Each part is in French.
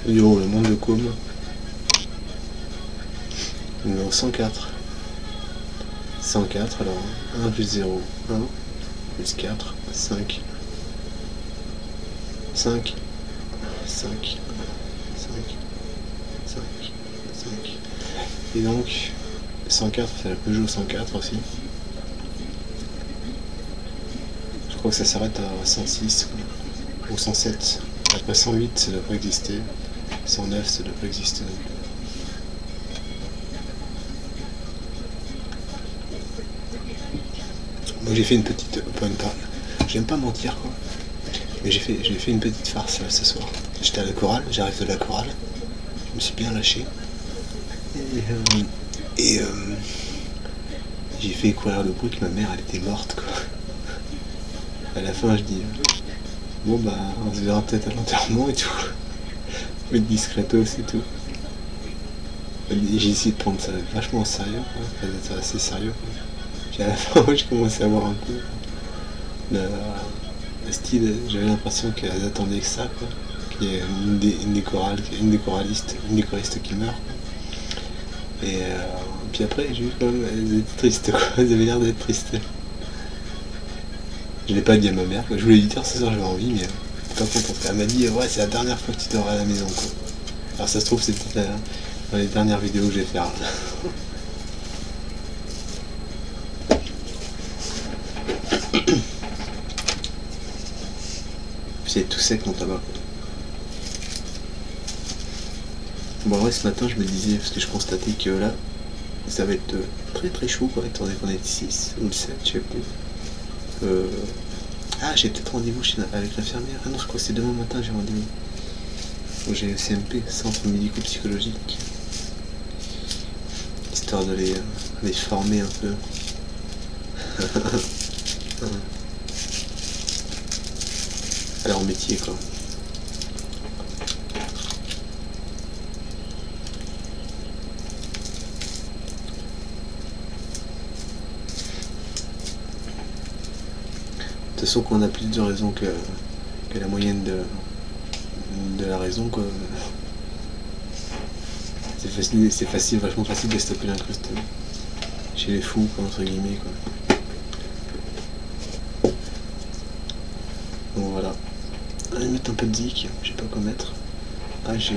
Yo, le monde de Com. Numéro 104. 104, alors 1 plus 0, 1 plus 4, 5. 5. 5. 5. 5. 5. Et donc, 104, c'est la Peugeot 104 aussi. Je crois que ça s'arrête à 106 ou 107. Après 108, ça ne doit pas exister. 109, ça ne doit pas exister. Moi j'ai fait une petite... J'aime pas mentir quoi. Mais j'ai fait une petite farce là, ce soir. J'étais à la chorale, j'arrive de la chorale. Je me suis bien lâché. Et j'ai fait courir le bruit que ma mère elle était morte quoi. À la fin je dis bon bah on se verra peut-être à l'enterrement et tout. Mais discretos et tout. J'ai essayé de prendre ça vachement au sérieux quoi. D'être assez sérieux quoi. Puis à la fin je commençais à voir un peu le style, j'avais l'impression qu'elles attendaient que ça quoi. Qu'il y ait une des choristes qui meurt quoi. Et puis après j'ai vu quand même elles étaient tristes quoi. Elles avaient l'air d'être tristes. Je l'ai pas dit à ma mère, quoi. Je voulais lui dire ce soir j'avais envie, mais pas contente. Elle m'a dit ouais c'est la dernière fois que tu dors à la maison quoi. Alors ça se trouve c'est peut-être dans les dernières vidéos que je vais faire. C'est tout sec mon tabac. Bon ouais ce matin je me disais, parce que je constatais que là ça va être très très chaud quoi, étant donné qu'on est 6 ou le 7, je sais plus. Ah, j'ai peut-être rendez-vous avec l'infirmière. Ah non, je crois que c'est demain matin, j'ai rendez-vous. Donc j'ai le CMP, Centre Médico-Psychologique. Histoire de les former un peu. À leur métier, quoi. De toute façon, qu'on a plus de raison que la moyenne de la raison, quoi. C'est facile, vachement facile de stopper l'incruste chez les fous, quoi, entre guillemets, quoi. Donc voilà. Allez mettre un peu de zik, je sais pas quoi mettre. Ah j'ai...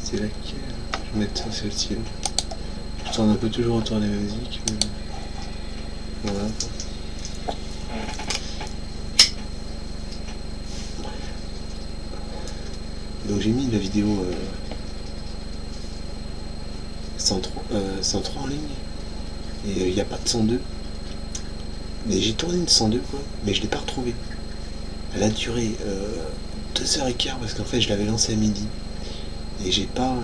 c'est là que je vais mettre ça, c'est le ciel. Je tourne un peu toujours autour des mêmes zik, mais... voilà. Donc j'ai mis la vidéo 103 en ligne et il n'y a pas de 102. Mais j'ai tourné une 102 quoi, mais je l'ai pas retrouvée. Elle a duré 2h15 parce qu'en fait je l'avais lancée à midi et je l'ai pas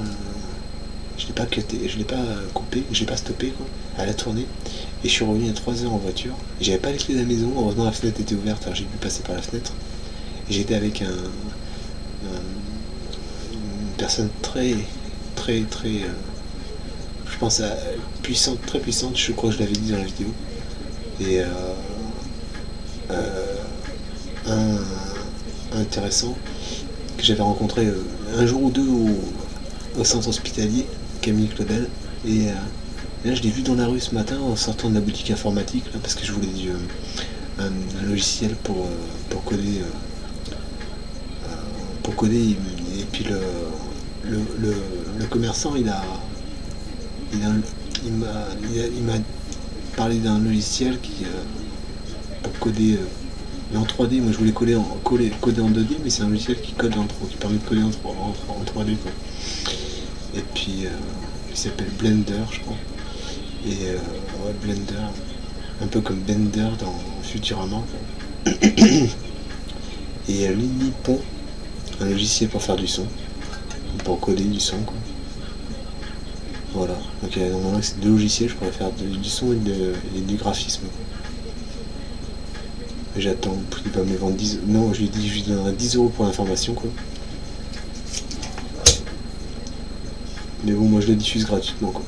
cuté, je l'ai pas coupé, je l'ai pas stoppé quoi. Elle a tourné et je suis revenu à 3h en voiture. J'avais pas les clés de la maison, heureusement la fenêtre était ouverte alors j'ai pu passer par la fenêtre. Et j'étais avec une personne très je pense à puissante, très puissante, je crois que je l'avais dit dans la vidéo. Et intéressant que j'avais rencontré un jour ou deux au centre hospitalier, Camille Claudel. Et là je l'ai vu dans la rue ce matin en sortant de la boutique informatique là, parce que je voulais un logiciel pour coder et puis le commerçant il m'a parlé d'un logiciel qui pour coder mais en 3D. Moi je voulais coder en 2D, mais c'est un logiciel qui permet de coder en 3D quoi. Et puis il s'appelle Blender je crois. Et ouais, Blender, un peu comme Bender dans Futurama quoi. Et Linipon, un logiciel pour faire du son, pour coder du son quoi. Voilà, donc normalement c'est deux logiciels, je pourrais faire du son et du graphisme. J'attends, il va me vendre 10 euros. Non, je lui ai dit je lui donnerai 10 euros pour l'information quoi. Mais bon, moi je le diffuse gratuitement quoi.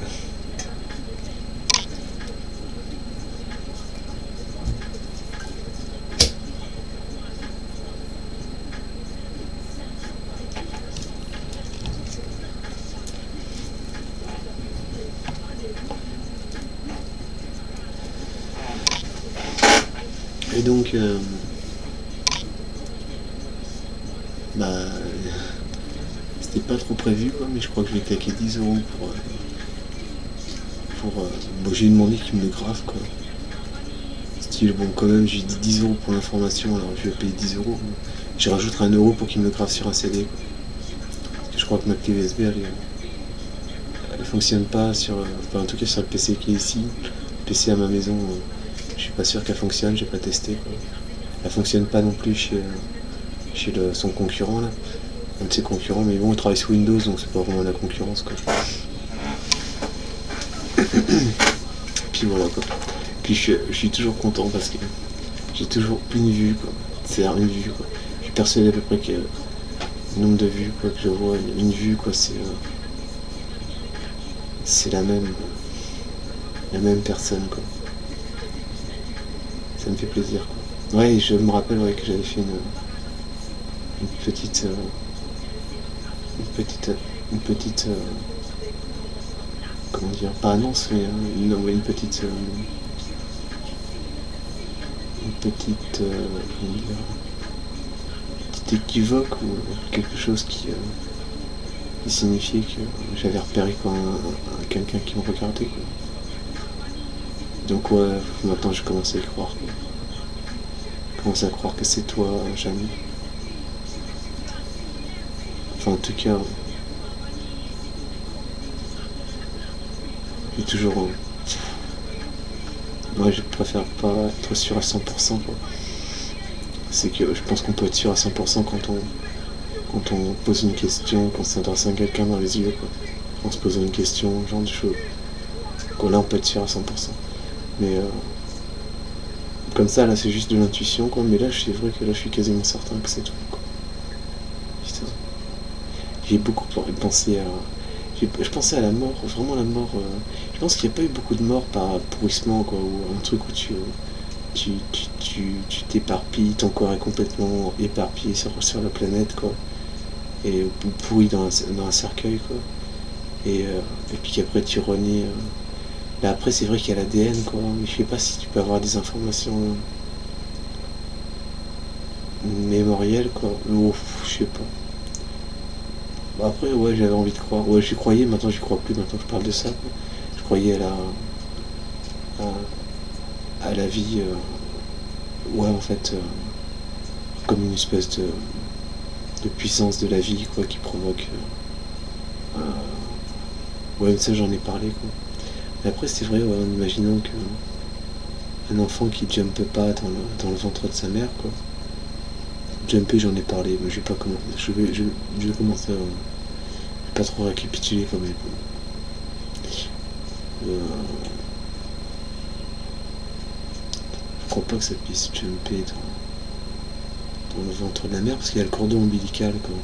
Et donc, bah, c'était pas trop prévu, quoi, mais je crois que je vais claquer 10 euros bon, j'ai demandé qu'il me le grave, quoi. Style, bon, quand même, j'ai dit 10 euros pour l'information, alors je vais payer 10 euros. Je rajouterai 1 euro pour qu'il me le grave sur un CD, quoi. Parce que je crois que ma clé USB, elle fonctionne pas sur. Enfin, en tout cas, sur le PC qui est ici. Le PC à ma maison, je suis pas sûr qu'elle fonctionne, j'ai pas testé, quoi. Elle fonctionne pas non plus chez son concurrent, là. Un de ses concurrents, mais bon, il travaille sous Windows, donc c'est pas vraiment la concurrence, quoi. Puis voilà, quoi. Puis je suis toujours content parce que j'ai toujours une vue, quoi. C'est-à-dire une vue, quoi. Je suis persuadé à peu près que le nombre de vues, quoi, que je vois, une vue, quoi, c'est la même personne, quoi. Ça me fait plaisir, quoi. Ouais, et je me rappelle, ouais, que j'avais fait une petite comment dire, pas annonce, mais une petite comment dire, petite équivoque ou quelque chose qui signifiait que j'avais repéré quand quelqu'un qui me regardait, quoi. Donc ouais, maintenant je commence à y croire, quoi. Je commence à croire que c'est toi, Jeanne. Enfin, en tout cas, j'ai toujours. Moi, je préfère pas être sûr à 100%, quoi. C'est que je pense qu'on peut être sûr à 100% quand on pose une question, quand on s'adresse à quelqu'un dans les yeux, quoi. En se posant une question, ce genre de choses. Quoi, là, on peut être sûr à 100%. Mais comme ça, là, c'est juste de l'intuition, quoi. Mais là, c'est vrai que là, je suis quasiment certain que c'est toi, quoi. Putain. J'ai beaucoup pensé à. Je pensais à la mort, vraiment la mort. Je pense qu'il n'y a pas eu beaucoup de morts par pourrissement, quoi, ou un truc où tu t'éparpilles, ton corps est complètement éparpillé sur la planète, quoi, et pourri dans un cercueil, quoi, et puis qu'après tu renies. Là, après, c'est vrai qu'il y a l'ADN, quoi, mais je sais pas si tu peux avoir des informations mémorielles, quoi, ou je sais pas. Bah, après, ouais, j'avais envie de croire. Ouais, j'y croyais, maintenant j'y crois plus, maintenant que je parle de ça, quoi. Je croyais à la vie, ouais, en fait, comme une espèce de puissance de la vie, quoi, qui provoque. Ouais, ça j'en ai parlé, quoi. Mais après, c'est vrai, ouais, en imaginant qu'un enfant qui jumpe pas dans le ventre de sa mère, quoi. Jumper, j'en ai parlé, mais je vais pas commencer. Je vais commencer à. Je vais pas trop récapituler quand même. Je crois pas que ça puisse jumper dans le ventre de la mère parce qu'il y a le cordon ombilical, quoi.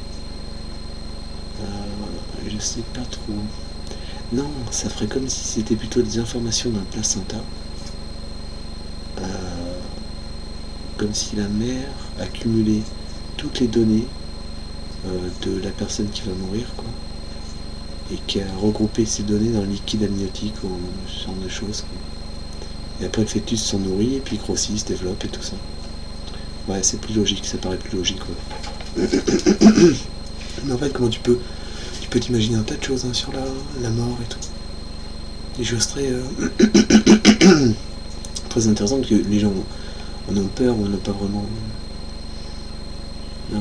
Je sais pas trop. Non, ça ferait comme si c'était plutôt des informations dans le placenta. Comme si la mère accumulait toutes les données de la personne qui va mourir, quoi. Et qui a regroupé ces données dans le liquide amniotique ou ce genre de choses, quoi. Et après le fœtus s'en nourrit et puis grossit, se développe et tout ça. Ouais, c'est plus logique, ça paraît plus logique, ouais. Mais en fait, comment tu peux t'imaginer un tas de choses, hein, sur la mort et tout. Des choses très très intéressantes que les gens en ont peur ou n'ont pas vraiment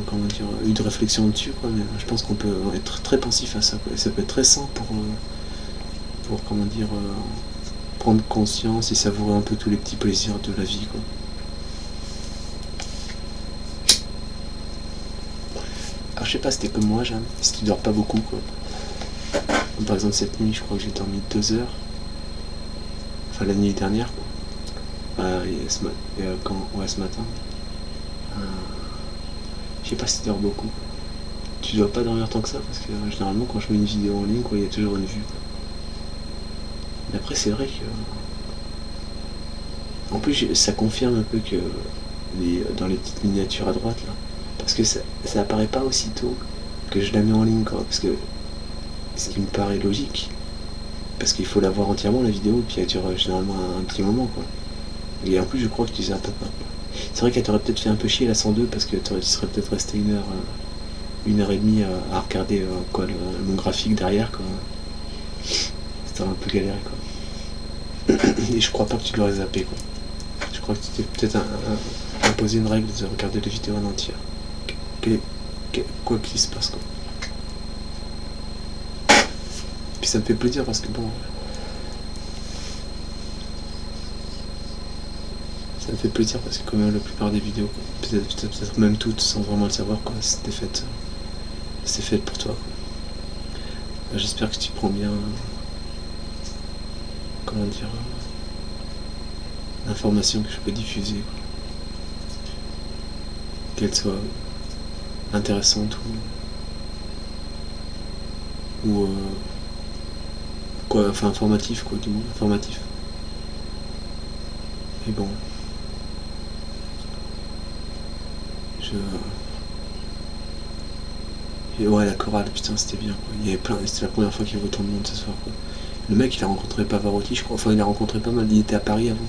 comment dire, eu de réflexion dessus, quoi. Mais je pense qu'on peut être très pensif à ça, quoi. Et ça peut être très sain pour comment dire, prendre conscience et savourer un peu tous les petits plaisirs de la vie, quoi. Alors je sais pas, c'était comme moi, Jeanne, si tu dors pas beaucoup, quoi. Comme par exemple cette nuit, je crois que j'ai dormi 2 heures. Enfin la nuit dernière, quoi. Ce matin. Je sais pas si tu dors beaucoup. Tu dois pas dormir tant que ça parce que généralement quand je mets une vidéo en ligne, quoi, il y a toujours une vue, quoi. Mais après c'est vrai que. En plus ça confirme un peu que dans les petites miniatures à droite là. Parce que ça apparaît pas aussitôt que je la mets en ligne, quoi. Parce que ce qui me paraît logique. Parce qu'il faut la voir entièrement la vidéo, puis elle dure généralement un petit moment, quoi. Et en plus je crois que tu disais à papa, quoi. C'est vrai qu'elle t'aurait peut-être fait un peu chier la 102 parce que tu serais peut-être resté une heure et demie à regarder quoi, mon graphique derrière quoi. C'était un peu galéré quoi. Et je crois pas que tu l'aurais zappé quoi. Je crois que tu t'es peut-être imposé une règle de regarder les vidéos en entière. Quoi qu'il se passe quoi. Puis ça me fait plaisir parce que bon. Ça me fait plaisir parce que quand même la plupart des vidéos, peut-être même toutes sans vraiment le savoir quoi, c'était fait pour toi quoi. J'espère que tu prends bien comment dire l'information que je peux diffuser quoi. Qu'elle soit intéressante ou quoi, enfin informatif quoi, du moins informatif. Et bon, et ouais, la chorale, putain, c'était bien quoi. Il y avait plein, c'était la première fois qu'il y avait autant de monde ce soir quoi. Le mec, il a rencontré Pavarotti, je crois. Enfin, il a rencontré pas mal. Il était à Paris avant.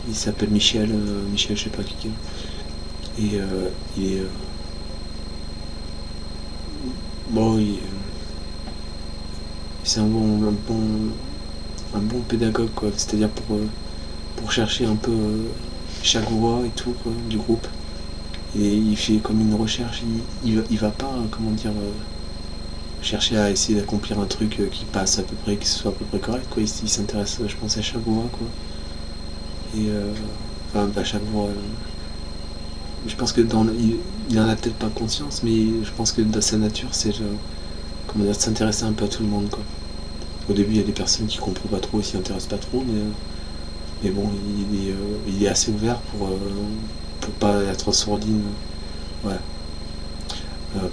Il s'appelle Michel, je sais pas qui. Et il est bon, c'est un bon pédagogue quoi. C'est-à-dire pour chercher un peu chaque voix et tout quoi, du groupe. Et il fait comme une recherche. Il va pas comment dire chercher à essayer d'accomplir un truc qui passe à peu près, qui soit à peu près correct quoi. Il s'intéresse, je pense, à chaque voix quoi. Et enfin à chaque voix. Je pense que il en a peut-être pas conscience, mais je pense que dans sa nature, c'est comment dire, de s'intéresser un peu à tout le monde quoi. Au début, il y a des personnes qui comprennent pas trop et s'y intéressent pas trop, mais bon, il est assez ouvert pour pas être sourdine, ouais,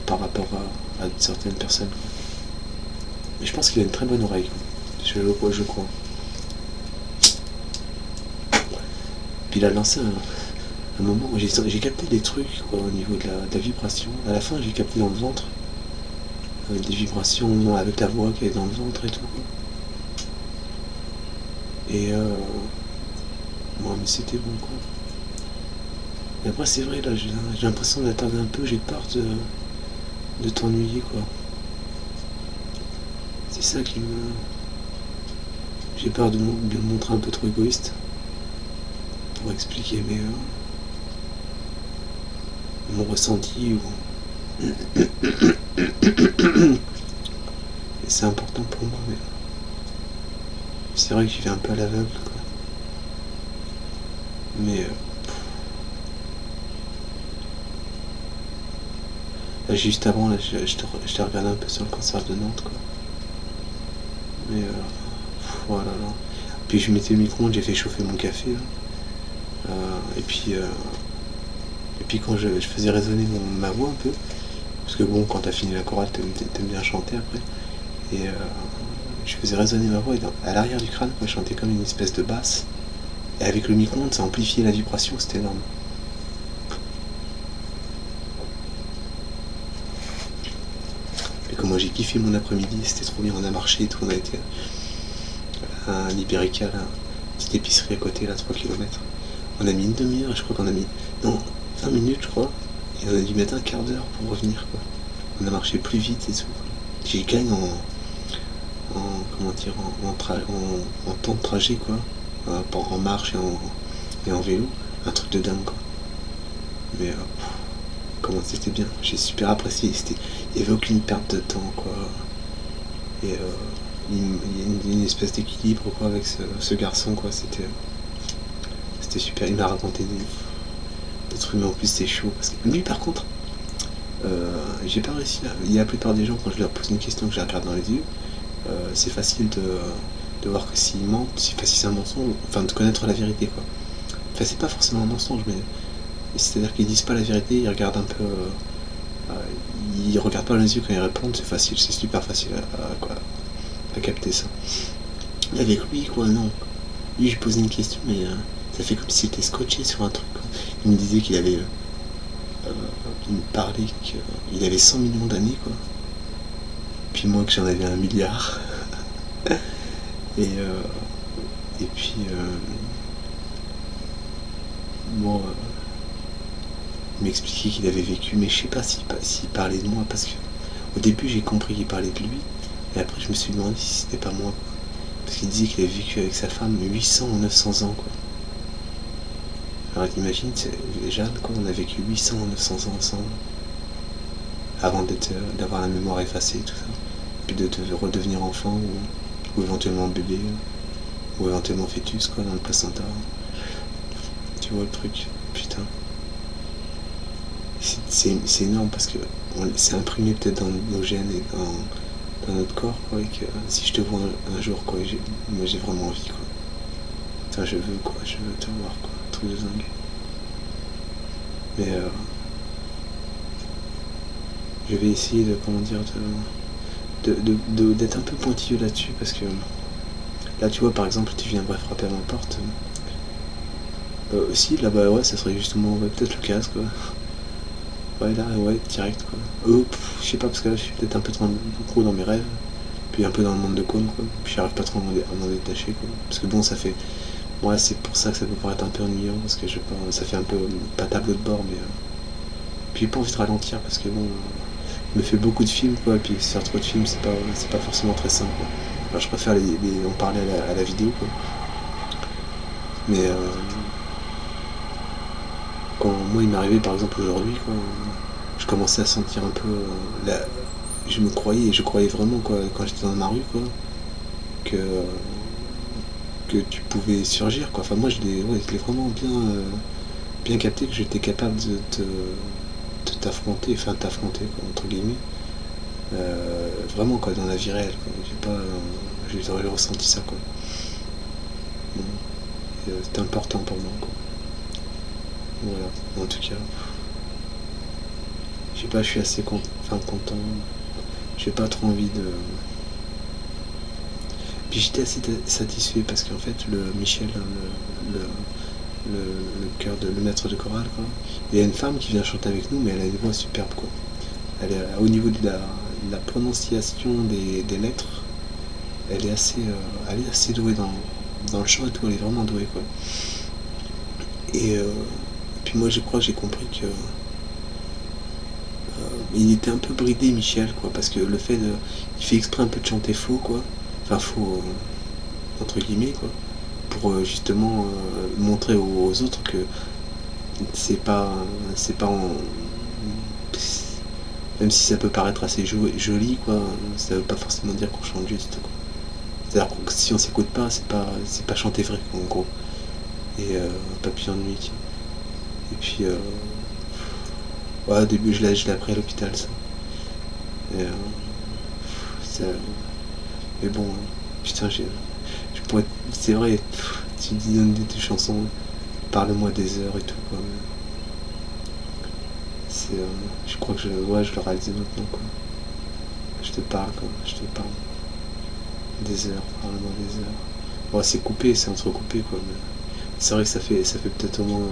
par rapport à certaines personnes. Mais je pense qu'il a une très bonne oreille, quoi. Je crois. Puis il a lancé un moment où j'ai capté des trucs quoi, au niveau de la vibration. À la fin, j'ai capté dans le ventre des vibrations avec la voix qui est dans le ventre et tout. Quoi. Et bon, mais c'était bon quoi. Et après, c'est vrai, là, j'ai l'impression d'attarder un peu, j'ai peur de t'ennuyer quoi. C'est ça qui me. J'ai peur de me montrer un peu trop égoïste pour expliquer mon ressenti ou. Et c'est important pour moi, mais c'est vrai que j'y vais un peu à l'aveugle quoi. Mais là, juste avant, là, je te regardé un peu sur le cancer de Nantes quoi. Mais voilà là. Puis je mettais le micro-ondes, j'ai fait chauffer mon café là. Et puis quand je faisais résonner ma voix un peu, parce que bon, quand t'as fini la chorale, t'aimes bien chanter après. Et je faisais résonner ma voix et à l'arrière du crâne, moi, je chantais comme une espèce de basse. Et avec le micro-ondes, ça amplifiait la vibration, c'était énorme. Et comme moi j'ai kiffé mon après-midi, c'était trop bien, on a marché et tout, on a été à l'Ibérica, là, petite épicerie à côté, là, 3 km. On a mis une demi-heure, je crois qu'on a mis. Non, 20 minutes, je crois. Et on a dû mettre un quart d'heure pour revenir, quoi. On a marché plus vite et tout. J'ai gagné comment dire, en temps de trajet, quoi. En marche et en vélo. Un truc de dingue, quoi. Mais comment c'était bien. J'ai super apprécié. Il n'y avait aucune perte de temps, quoi. Et une espèce d'équilibre, quoi, avec ce garçon, quoi. C'était super. Il m'a raconté des trucs, mais en plus c'est chaud. Parce que lui, par contre, j'ai pas réussi. Il y a la plupart des gens, quand je leur pose une question que je les regarde dans les yeux, c'est facile de voir que s'ils mentent, si c'est un mensonge, enfin de connaître la vérité, quoi. Enfin, c'est pas forcément un mensonge, mais c'est-à-dire qu'ils disent pas la vérité, ils regardent un peu. Ils regardent pas dans les yeux quand ils répondent, c'est facile, c'est super facile à capter ça. Mais avec lui, quoi, non. Lui, j'ai posé une question, mais ça fait comme s'il était scotché sur un truc, quoi. Il me disait qu'il avait. Il me parlait qu'il avait 100 millions d'années, quoi. Puis moi, que j'en avais 1 milliard. Et puis. Bon. il m'expliquait qu'il avait vécu, mais je sais pas s'il parlait de moi, parce que au début j'ai compris qu'il parlait de lui, et après je me suis demandé si c'était pas moi, parce qu'il disait qu'il avait vécu avec sa femme 800 ou 900 ans, quoi. Alors t'imagines, Jeanne, quoi, on a vécu 800 ou 900 ans ensemble, avant d'avoir la mémoire effacée, tout ça, puis de redevenir enfant, ou éventuellement bébé, ou éventuellement fœtus, quoi, dans le placenta. Tu vois le truc, putain. C'est énorme parce que c'est imprimé peut-être dans nos gènes et dans notre corps, quoi, et que si je te vois un jour, quoi, moi j'ai vraiment envie, quoi. Enfin, je veux te voir, quoi, un truc de dingue. Mais je vais essayer de, comment dire, d'être un peu pointilleux là-dessus, parce que là, tu vois, par exemple, tu viendrais frapper à ma porte. Si, là-bas, ouais, ça serait justement, ouais, peut-être le casque, quoi. Ouais, là, ouais, direct, quoi. Je sais pas, parce que là, je suis peut-être un peu trop dans mes rêves, puis un peu dans le monde de Cône, quoi. Puis j'arrive pas trop à m'en détacher, quoi. Parce que bon, ça fait... Ouais, c'est pour ça que ça peut paraître un peu ennuyant, parce que ça fait un peu, pas tableau de bord, mais... Puis j'ai pas envie de ralentir, parce que bon... je me fais beaucoup de films, quoi, et puis faire trop de films, c'est pas forcément très simple, quoi. Alors je préfère en parler à la vidéo, quoi. Mais... quand moi, il m'est arrivé, par exemple, aujourd'hui, quoi, je commençais à sentir un peu... je croyais vraiment, quoi, quand j'étais dans ma rue, quoi, que tu pouvais surgir, quoi. Enfin, moi, je l'ai vraiment bien capté, que j'étais capable de t'affronter, quoi, entre guillemets. Vraiment, quoi, dans la vie réelle, quoi. J'aurais ressenti ça, quoi. Bon. C'était important pour moi, quoi. Voilà, en tout cas. Je sais pas, je suis assez content. J'ai pas trop envie de... Puis j'étais assez satisfait parce qu'en fait, Michel, le maître de chorale, quoi, il y a une femme qui vient chanter avec nous, mais elle a une voix superbe, quoi. Elle est, au niveau de la prononciation des lettres, elle est assez douée dans le chant et tout, elle est vraiment douée, quoi. Et puis moi, je crois que j'ai compris que il était un peu bridé, Michel, quoi, parce que il fait exprès un peu de chanter faux, quoi. Enfin, faux, entre guillemets, quoi, pour justement montrer aux autres que c'est pas même si ça peut paraître assez joli, quoi, ça veut pas forcément dire qu'on chante juste, quoi. C'est-à-dire que si on s'écoute pas, c'est pas chanter vrai, quoi, en gros. Et Papillon de nuit. Et puis ouais, au début je l'ai appris à l'hôpital, ça. Et mais bon, putain, je pourrais... C'est vrai, tu dis des chansons, parle-moi des heures et tout, quoi. Je crois que je le réalise maintenant, quoi. Je te parle, quoi, je te parle. Des heures, parle-moi des heures. Bon, c'est coupé, c'est entrecoupé, quoi. Mais c'est vrai que ça fait peut-être au moins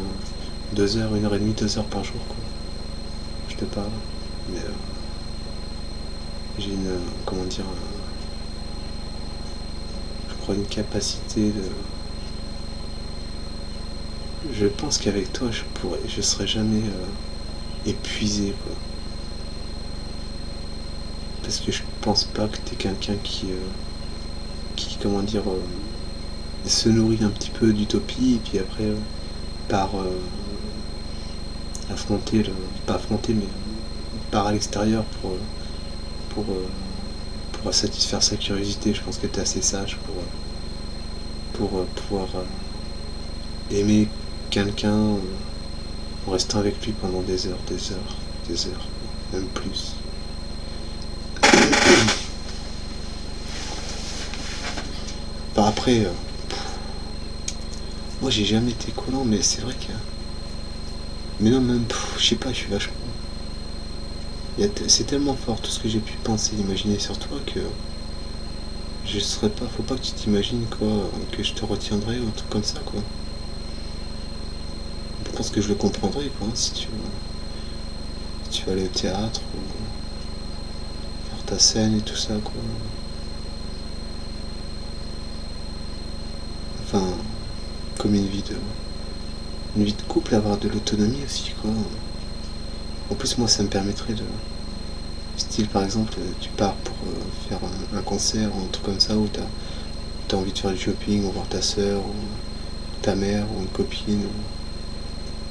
2 heures, 1h30, 2 heures par jour, quoi. Je te parle. Mais j'ai une... comment dire... une capacité de... Je pense qu'avec toi, je serais jamais épuisé, quoi. Parce que je pense pas que t'es quelqu'un qui comment dire, se nourrit un petit peu d'utopie et puis après par affronter pas affronter, mais part à l'extérieur pour satisfaire sa curiosité. Je pense que t'es assez sage pour pouvoir aimer quelqu'un en restant avec lui pendant des heures, même plus. Enfin, après, moi j'ai jamais été collant, mais c'est vrai que... Mais non, même, je sais pas, je suis vachement... C'est tellement fort tout ce que j'ai pu penser, imaginer sur toi que... Je serais pas... Faut pas que tu t'imagines, quoi, que je te retiendrai ou un truc comme ça, quoi. Je pense que je le comprendrais, quoi, si tu vas aller au théâtre ou faire ta scène et tout ça, quoi. Enfin, comme une vie de couple, avoir de l'autonomie aussi, quoi. En plus, moi, ça me permettrait de... Style, par exemple, tu pars pour faire un concert ou un truc comme ça, où t'as envie de faire du shopping, ou voir ta soeur, ou ta mère, ou une copine,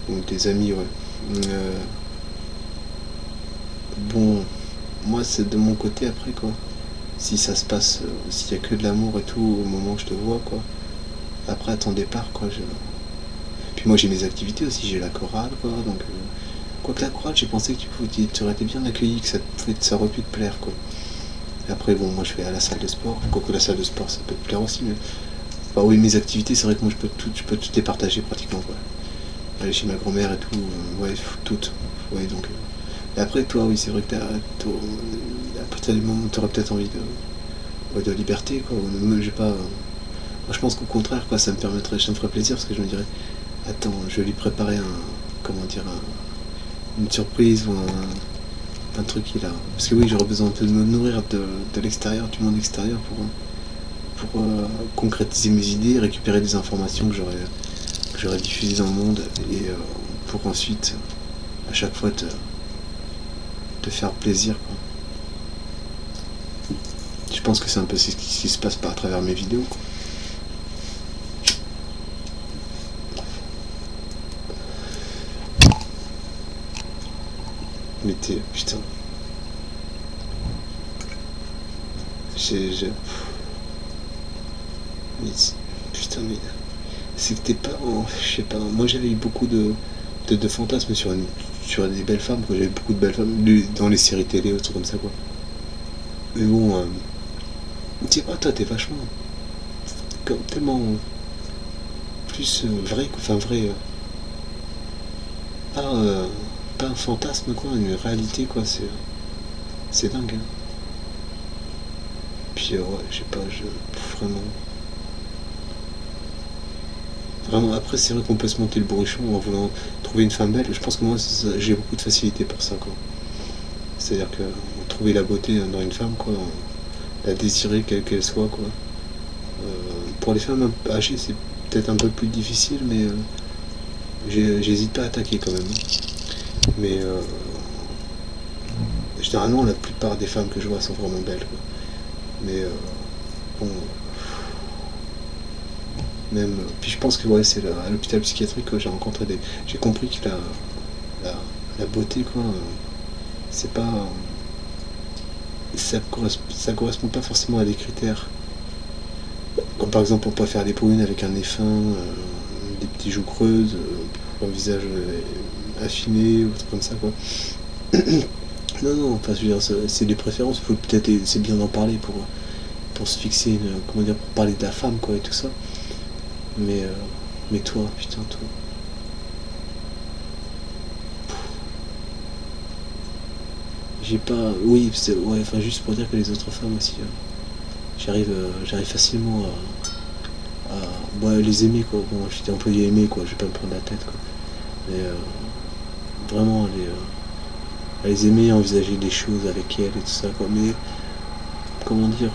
ou des amis, ouais. Bon, moi, c'est de mon côté après, quoi. Si ça se passe, s'il y a que de l'amour et tout au moment où je te vois, quoi. Après, à ton départ, quoi, je... Puis moi, j'ai mes activités aussi, j'ai la chorale, quoi, donc... Quoique la chorale, j'ai pensé que tu aurais été bien accueilli, que ça aurait pu te plaire, quoi. Et après, bon, moi, je vais à la salle de sport, quoique la salle de sport, ça peut te plaire aussi, mais... Bah oui, mes activités, c'est vrai que moi, je peux toutes les partager, pratiquement, quoi. Aller chez ma grand-mère et tout, ouais, toutes. Ouais, donc... Et après, toi, oui, c'est vrai que à partir du moment où tu aurais peut-être envie ouais, de liberté, quoi. J'ai pas... Moi, je pense qu'au contraire, quoi, ça me ferait plaisir, parce que je me dirais, attends, je vais lui préparer comment dire, une surprise ou un truc qu'il a. Parce que oui, j'aurais besoin de me nourrir de l'extérieur, du monde extérieur, pour concrétiser mes idées, récupérer des informations que j'aurais diffusées dans le monde, et pour ensuite, à chaque fois, te faire plaisir, quoi. Je pense que c'est un peu ce qui se passe à travers mes vidéos, quoi. Mais putain. Mais putain, mais c'est que t'es pas je sais pas. Moi, j'avais eu beaucoup de fantasmes sur des belles femmes, quoi. J'avais beaucoup de belles femmes dans les séries télé, ou trucs comme ça, quoi. Mais bon, tu sais pas, toi, t'es vachement comme tellement plus vrai, quoi. Enfin vrai, pas, pas un fantasme, quoi, une réalité, quoi. C'est dingue, hein. Puis ouais, je sais pas, vraiment. Vraiment, après, c'est vrai qu'on peut se monter le bourrichon en voulant trouver une femme belle. Je pense que moi, j'ai beaucoup de facilité pour ça, quoi. C'est-à-dire que trouver la beauté dans une femme, quoi, la désirer quelle qu'elle soit, quoi. Pour les femmes âgées, c'est peut-être un peu plus difficile, mais j'hésite pas à attaquer quand même. Mais généralement, la plupart des femmes que je vois sont vraiment belles, quoi. Mais bon, même. Puis je pense que ouais, c'est à l'hôpital psychiatrique que j'ai rencontré des. J'ai compris que la, la beauté, quoi, c'est pas. Ça correspond pas forcément à des critères. Comme par exemple, on peut faire des brunes avec un nez fin, des petits joues creuses, un visage affiné, ou truc comme ça, quoi. Non, non, enfin, je veux dire, c'est des préférences. Faut peut-être, c'est bien d'en parler pour se fixer comment dire, pour parler de la femme, quoi, et tout ça. Mais, euh, mais toi, putain, toi. J'ai pas. Oui, ouais, enfin, juste pour dire que les autres femmes aussi, j'arrive facilement les aimer, quoi. Bon, j'étais employé aimer, quoi, je vais pas me prendre la tête, quoi. Mais vraiment, à les aimer, envisager des choses avec elles et tout ça, quoi. Mais, comment dire,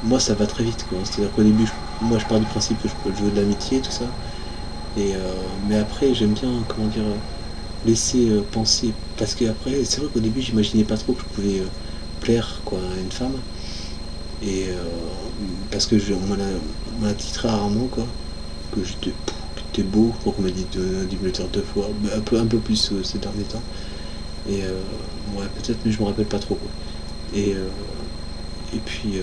moi, ça va très vite, quoi. C'est-à-dire qu'au début, moi, je pars du principe que je peux jouer de l'amitié, tout ça. Et, mais après, j'aime bien, comment dire, laisser penser. Parce que après, c'est vrai qu'au début, j'imaginais pas trop que je pouvais plaire, quoi, à une femme. Et parce que on m'a dit très rarement, quoi, que j'étais beau. Je crois qu'on m'a dit 10 000 heures 2 fois, un peu plus ces derniers temps. Et ouais, peut-être, mais je me rappelle pas trop, quoi. Et, puis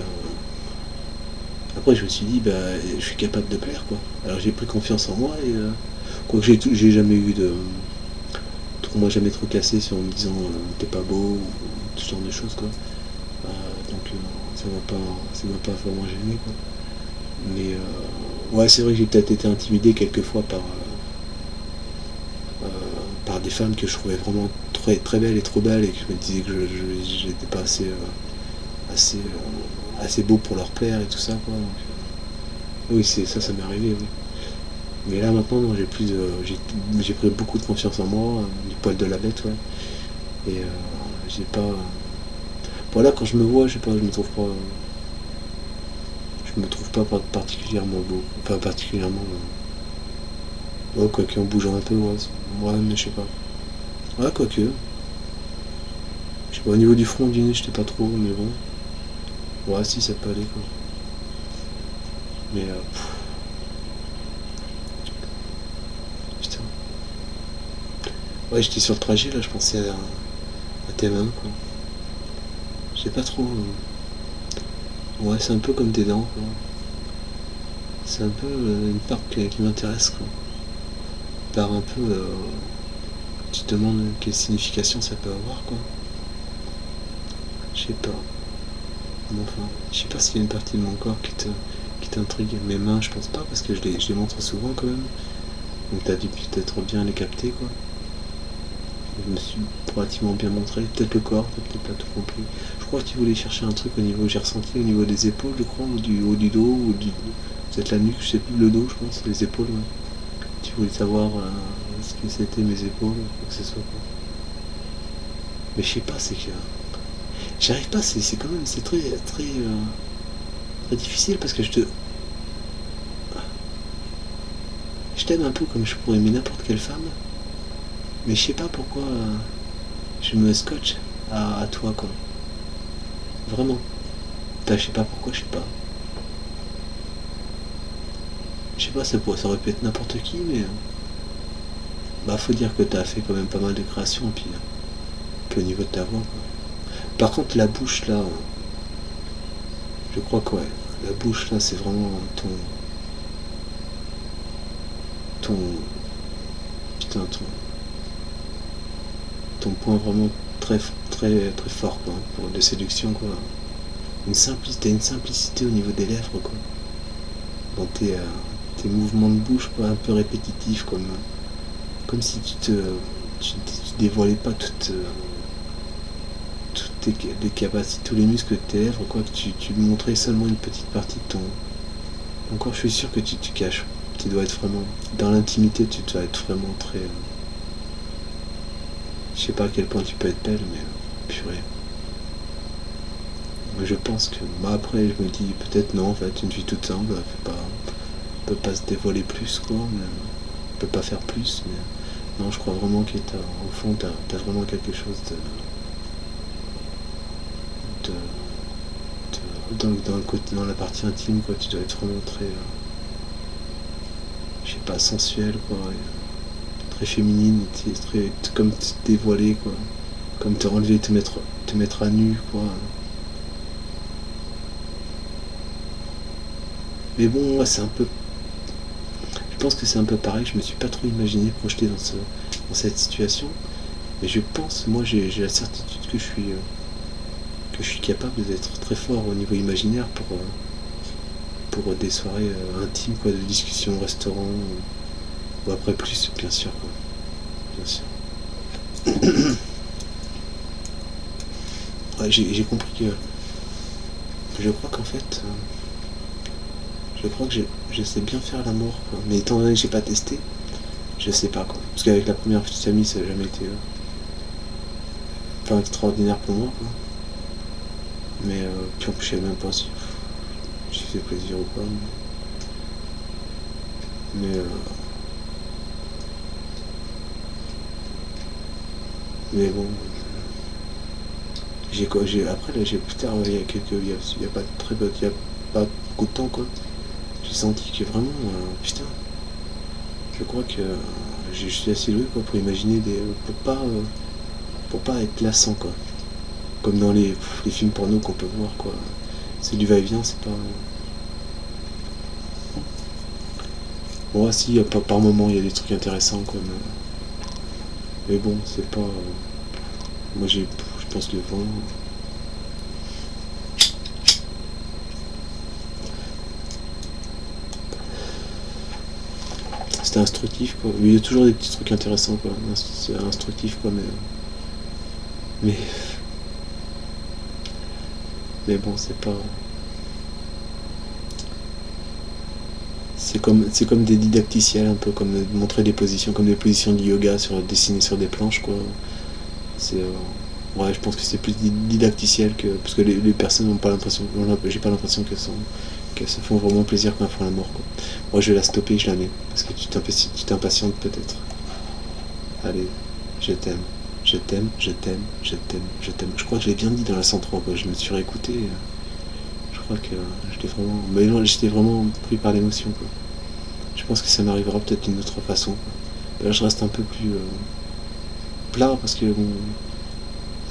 après, je me suis dit, bah, je suis capable de plaire, quoi. Alors j'ai pris confiance en moi, et quoique j'ai jamais eu de. On m'a jamais trop cassé sur me disant t'es pas beau, ou tout ce genre de choses, quoi. Donc ça m'a pas vraiment gêné, quoi. Mais ouais, c'est vrai que j'ai peut-être été intimidé quelquefois par des femmes que je trouvais vraiment très, très belles et trop belles, et que je me disais que je n'étais pas assez, assez beau pour leur plaire et tout ça, quoi. Donc, oui, ça m'est arrivé, oui. Mais là maintenant, non, j'ai pris beaucoup de confiance en moi, du poil de la bête, ouais. Et j'ai pas. Voilà, quand je me vois, je sais pas, je me trouve pas particulièrement beau. Enfin, particulièrement. Ouais, quoi, en bougeant un peu, ouais. Ouais, mais je sais pas. Ouais, quoique. Je sais pas, au niveau du front, du nez, j'étais pas trop, mais bon. Ouais, si, ça peut aller, quoi. Mais, putain. Ouais, j'étais sur le trajet, là, je pensais à tes mains, quoi. Je sais pas trop. Ouais, c'est un peu comme tes dents, quoi. C'est un peu une part qui m'intéresse, quoi. Par un peu, tu te demandes quelle signification ça peut avoir, quoi. Je sais pas. Mais enfin, je sais pas s'il y a une partie de mon corps qui t'intrigue. Mes mains, je pense pas, parce que je les montre souvent, quand même. Donc t'as dû peut-être bien les capter, quoi. Je me suis relativement bien montré. Peut-être le corps, peut-être pas tout compris. Je crois que tu voulais chercher un truc au niveau, j'ai ressenti au niveau des épaules, je crois, ou du haut du dos, ou du. Peut-être la nuque, je sais plus, le dos, je pense, les épaules, ouais. Tu voulais savoir ce que c'était mes épaules, quoi que ce soit, quoi. Mais je sais pas, c'est que. J'arrive pas, c'est quand même, c'est très difficile parce que je t'aime un peu comme je pourrais aimer n'importe quelle femme, mais je sais pas pourquoi je me scotche à toi, quoi. Vraiment. Je sais pas pourquoi, je sais pas. Je sais pas, ça aurait pu être n'importe qui, mais. Bah, faut dire que t'as fait quand même pas mal de créations, puis au niveau de ta voix, quoi. Par contre, la bouche, là, je crois que, ouais, la bouche, là, c'est vraiment ton. Putain, ton point vraiment très fort, quoi, pour de séduction, quoi. T'as une simplicité au niveau des lèvres, quoi. Dans tes mouvements de bouche, quoi, un peu répétitifs, comme si tu dévoilais pas toutes les capacités, tous les muscles de tes lèvres, quoi, que tu montrais seulement une petite partie de ton. Encore, je suis sûr que tu caches. Tu dois être vraiment. Dans l'intimité, tu dois être vraiment très. Je sais pas à quel point tu peux être belle, mais. Purée. Mais je pense que. Bah, après, je me dis, peut-être non, en fait, une fille toute simple, elle peut pas se dévoiler plus, quoi, mais. Elle peut pas faire plus, mais. Non, je crois vraiment qu'au fond, t'as vraiment quelque chose de dans la partie intime, quoi. Tu dois être vraiment très, je sais pas, sensuelle, quoi, très féminine, très, comme te dévoiler, quoi, comme te relever, te mettre à nu, quoi. Mais bon, moi, c'est un peu, je pense que c'est un peu pareil. Je me suis pas trop imaginé projeté dans cette situation, mais je pense, moi, j'ai la certitude que je suis capable d'être très fort au niveau imaginaire pour des soirées intimes, quoi, de discussion au restaurant, ou après plus, bien sûr, quoi. Bien sûr. Ouais, j'ai compris que je crois qu'en fait, je crois que je sais bien faire l'amour, quoi. Mais étant donné que j'ai pas testé, je sais pas, quoi. Parce qu'avec la première petite amie, ça n'a jamais été pas extraordinaire pour moi, quoi. Mais puis en plus, je sais même pas si c'est plaisir ou pas. Mais bon, après là, j'ai plus tard, il y a pas il y a pas beaucoup de temps, quoi. J'ai senti que vraiment, putain, je crois que je suis assez doué, quoi, pour imaginer pour pas être lassant, quoi. Comme dans les films porno qu'on peut voir, quoi. C'est du va-et-vient, c'est pas. Bon, si, par moment, il y a des trucs intéressants, quoi. Mais bon, c'est pas. Moi, je pense que vraiment. C'était instructif, quoi. Mais il y a toujours des petits trucs intéressants, quoi. C'est instructif, quoi, mais. Mais bon, c'est pas. C'est comme des didacticiels, un peu comme montrer des positions, comme des positions de yoga dessinées sur des planches, quoi. C'est. Ouais, je pense que c'est plus didacticiel que. Parce que les personnes n'ont pas l'impression. J'ai pas l'impression qu'elles se font vraiment plaisir quand elles font l'amour, quoi. Moi, je vais la stopper, je la mets. Parce que tu t'impatientes peut-être. Allez, je t'aime. Je t'aime, je t'aime, je t'aime, je t'aime. Je crois que je l'ai bien dit dans la 103, quoi. Je me suis réécouté. Je crois que j'étais vraiment. Mais non, j'étais vraiment pris par l'émotion, quoi. Je pense que ça m'arrivera peut-être d'une autre façon, quoi. Là, je reste un peu plus plat parce que bon,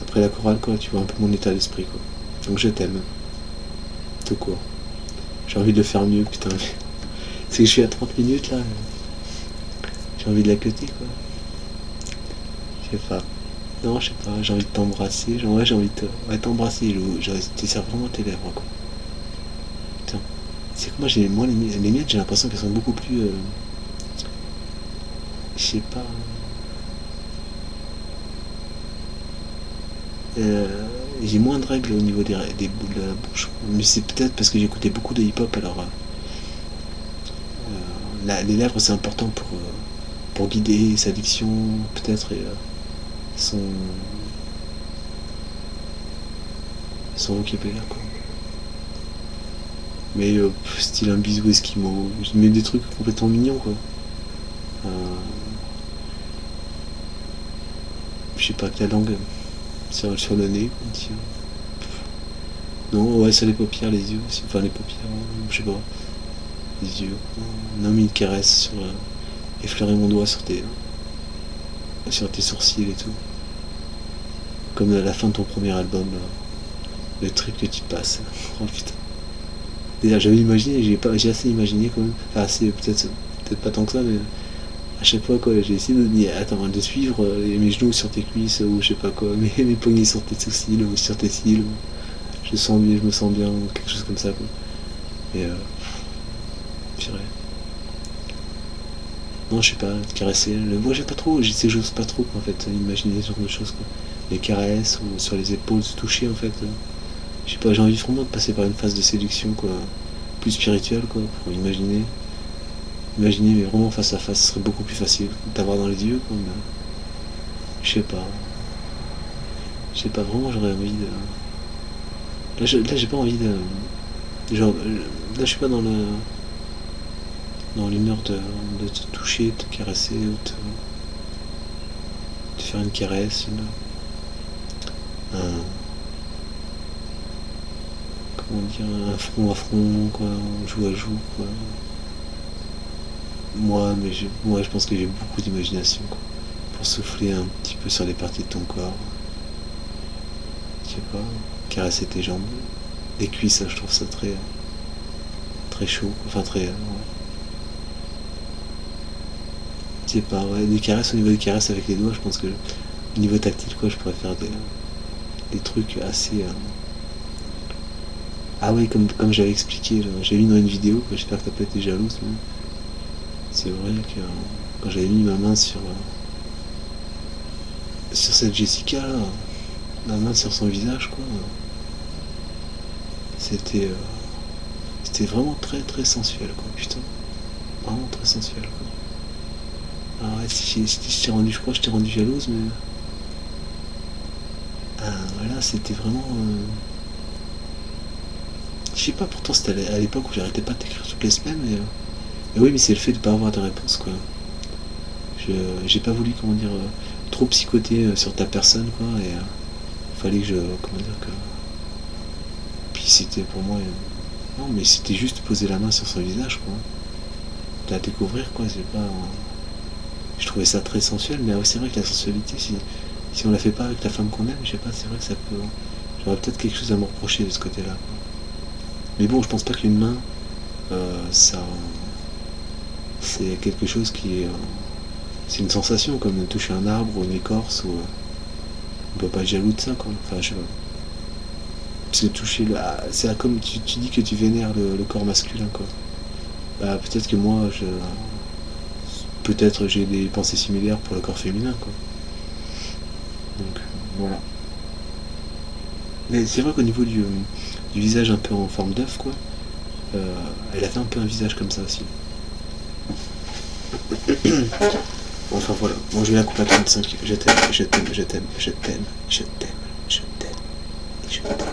après la chorale, quoi, tu vois un peu mon état d'esprit, quoi. Donc je t'aime. Tout court. J'ai envie de le faire mieux, putain. C'est que je suis à 30 minutes là. J'ai envie de la cuter, quoi. Je sais pas. Non, je sais pas, j'ai envie de t'embrasser. Ouais, j'ai envie de t'embrasser. J'ai serre vraiment tes lèvres, quoi. Putain. C'est que moi, les miennes, j'ai l'impression qu'elles sont beaucoup plus. Je sais pas. J'ai moins de règles au niveau des bouts de la bouche. Mais c'est peut-être parce que j'écoutais beaucoup de hip-hop, alors les lèvres c'est important pour guider sa diction, peut-être, et son, son vocabulaire, quoi. Mais style un bisou esquimau, je mets des trucs complètement mignons, quoi. Euh, je sais pas, que la langue sur le nez, quoi, tiens. Non, ouais, sur les paupières, les yeux aussi. Enfin, les paupières, je sais pas. Les yeux. Non, mais une caresse sur. Effleurer mon doigt sur tes sourcils et tout. Comme à la fin de ton premier album, là. Le truc que tu passes. Oh putain. Déjà, j'avais imaginé, j'ai assez imaginé quand même. Enfin, assez, peut-être pas tant que ça, mais à chaque fois, quoi, j'ai essayé de suivre mes genoux sur tes cuisses ou je sais pas quoi, mes poignets sur tes sourcils ou sur tes cils. Je me sens bien, quelque chose comme ça, quoi. Et purée. Non, je sais pas, caresser. Moi, j'ai pas trop, j'ose pas trop, quoi, en fait, imaginer ce genre de choses, quoi. Les caresses ou sur les épaules, se toucher, en fait. Je sais pas, j'ai envie vraiment de passer par une phase de séduction, quoi. Plus spirituelle, quoi, pour imaginer. Imaginer, mais vraiment face à face, ce serait beaucoup plus facile d'avoir dans les yeux, quoi. Mais, je sais pas. Je sais pas, vraiment, j'aurais envie de. Là, j'ai pas envie de. Genre, là, je suis pas dans l'humeur de te toucher, de te caresser, ou de faire une caresse, comment dire, un front à front, quoi, joue à joue, quoi. Moi, je pense que j'ai beaucoup d'imagination, quoi, pour souffler un petit peu sur les parties de ton corps. Je sais pas, caresser tes jambes, les cuisses, je trouve ça très, très chaud, enfin très. Ouais. Je sais pas, ouais, des caresses au niveau des caresses avec les doigts, je pense que au niveau tactile, quoi, je pourrais faire des trucs assez. Ah oui, comme j'avais expliqué, j'ai vu dans une vidéo, quoi, j'espère que t'as pas été jalouse, mais c'est vrai que quand j'avais mis ma main sur cette Jessica, là, ma main sur son visage, quoi, c'était vraiment très très sensuel, quoi, putain, vraiment très sensuel, quoi. Alors ouais, si je t'ai rendu, je crois que je t'ai rendu jalouse, mais voilà, c'était vraiment. Je sais pas, pourtant c'était à l'époque où j'arrêtais pas de t'écrire toutes les semaines, mais oui, mais c'est le fait de pas avoir de réponse, quoi. J'ai pas voulu, comment dire, trop psychoter sur ta personne, quoi, et fallait que je. Comment dire que. Puis c'était pour moi. Non, mais c'était juste poser la main sur son visage, quoi. De la découvrir, quoi, c'est pas. Je trouvais ça très sensuel, mais c'est vrai que la sensualité, si on la fait pas avec la femme qu'on aime, je sais pas, c'est vrai que ça peut. J'aurais peut-être quelque chose à me reprocher de ce côté-là, quoi. Mais bon, je pense pas qu'une main, ça. C'est quelque chose qui est. C'est une sensation, comme de toucher un arbre ou une écorce, ou. On peut pas être jaloux de ça, quoi. Enfin, je sais pas. C'est toucher le. C'est comme tu dis que tu vénères le corps masculin, quoi. Bah, peut-être que moi, peut-être j'ai des pensées similaires pour le corps féminin, quoi. Donc, voilà. Mais c'est vrai qu'au niveau du visage un peu en forme d'œuf, quoi, elle avait un peu un visage comme ça aussi. Enfin voilà, bon, je vais la couper à 35. Je t'aime, je t'aime, je t'aime, je t'aime, je t'aime, je t'aime, je t'aime.